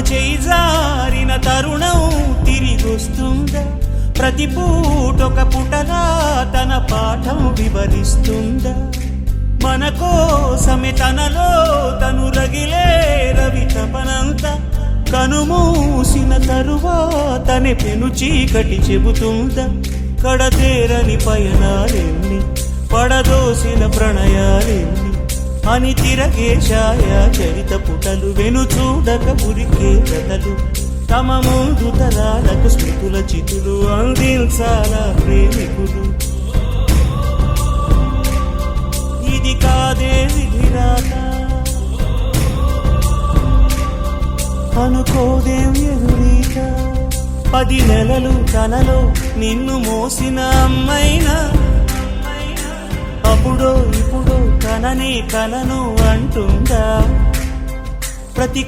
చేయి జారిన తరుణం తిరిగొస్తుందా? ప్రతి పూటొక పుటలా తన పాఠం వివరిస్తుందా? మన కోసమే తనలో తను రగిలే రవి తపనంతా కనుమూసిన తరువాతనే పెను చీకటి చెబుతుందా? కడతేరని పయనాలెన్ని, పడదోసిన ప్రణయాలెన్ని అని తిరగే ఛాయా చరిత పుటలు, వెను చూడక ఉరికే కథలు, తమ ముందు తరాలకు స్మృతుల చితులు అందించాలా ప్రేమికులు. ఇది కాదే విధిరాత, అనుకోదేం ఎదురీత. 10 నెలలు తనలో నిన్ను మోసిన అమ్మైనా అప్పుడో ఇప్పుడో కననే కలను అంటుందా? ప్రతి